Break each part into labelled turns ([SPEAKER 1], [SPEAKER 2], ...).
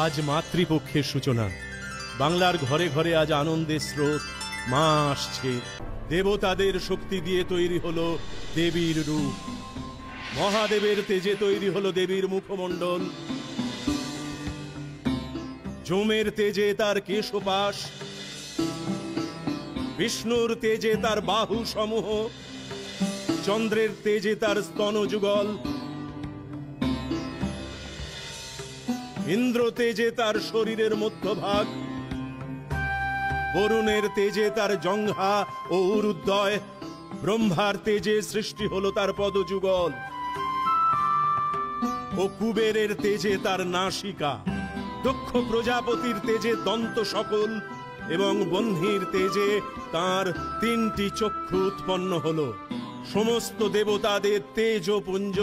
[SPEAKER 1] আজ মাতৃপক্ষের সূচনা। বাংলার ঘরে ঘরে আজ আনন্দের স্রোত। মা আসছে। দেবতাদের শক্তি দিয়ে তৈরি হলো দেবীর রূপ। মহাদেবের তেজে তৈরি হলো দেবীর মুখমণ্ডল। যমের তেজে তার কেশপাশ, বিষ্ণুর তেজে তার বাহু সমূহ, চন্দ্রের তেজে তার স্তন যুগল, ইন্দ্র তেজে তার শরীরের মধ্যভাগ, বরুণের তেজে তার জঙ্ঘা ও উরুদ্বয়, ব্রহ্মার তেজে সৃষ্টি হলো তার পদযুগল ও কুবেরের তেজে তার নাসিকা, দক্ষ প্রজাপতির তেজে দন্ত সকল এবং বহ্নির তেজে তার 3টি চক্ষু উৎপন্ন হলো। সমস্ত দেবতাদের তেজ ও পুঞ্জ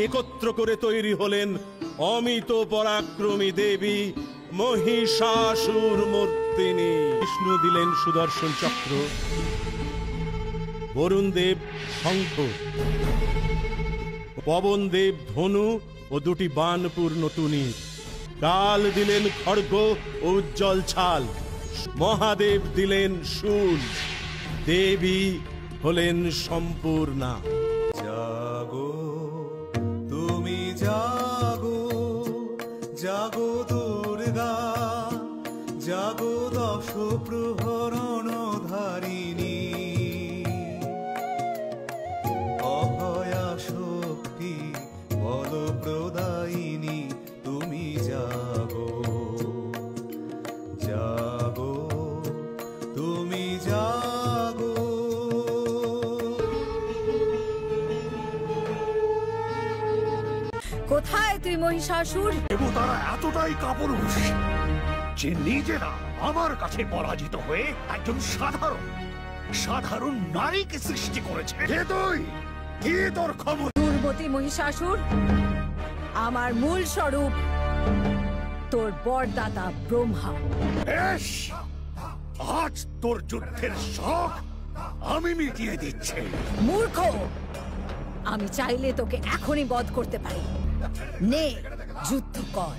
[SPEAKER 1] একত্র করে তৈরি হলেন অমিত পরাক্রমী দেবী মহিষাসুর মর্দিনী। বিষ্ণু দিলেন সুদর্শন চক্র, বরুণ দেব শঙ্খ, পবন দেব ধনু ও 2টি বাণপূর্ণ তুনীর, কাল দিলেন খড়গ ও উজ্জ্বল ছাল, মহাদেব দিলেন শূল, দেবী হলেন সম্পূর্ণা।
[SPEAKER 2] জাগো তুমি জাগো, জাগো দুর্গা, জাগো 10 প্রহরণ ধারিণী, অভয়া শক্তি বল প্রদায়িনী, তুমি জাগো, জাগো তুমি জাগো।
[SPEAKER 3] কোথায় তুই মহিষাসুর?
[SPEAKER 4] দেবতারা এতটাই কাপুরুষ যে নিজেরা আমার কাছে পরাজিত হয়ে একজন সাধারণ নারীকে সৃষ্টি করেছে। কে তুই? কি তোর ক্ষমতা?
[SPEAKER 3] দুর্মতি মহিষাসুর, আমার মূল স্বরূপ তোর বরদাতা ব্রহ্মা।
[SPEAKER 4] বেশ, আজ তোর যুদ্ধের শখ আমি মিটিয়ে দিচ্ছি।
[SPEAKER 3] মূর্খ, আমি চাইলে তোকে এখনই বধ করতে পারি। নে, যুদ্ধ কর।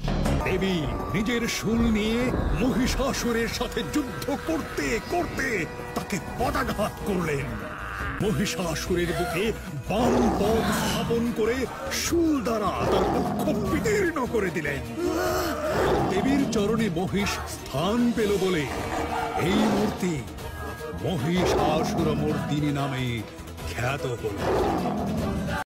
[SPEAKER 4] দেবী নিজের শূল নিয়ে মহিষাসুরের সাথে যুদ্ধ করতে করতে তাকে পদাঘাত করলেন। মহিষাসুরের বুকে বাম পদ স্থাপন করে শূল দ্বারা তার বক্ষ বিদীর্ণ করে দিলেন। দেবীর চরণে মহিষ স্থান পেল বলে এই মূর্তি মহিষাসুর মর্দিনী নামে খ্যাত হল।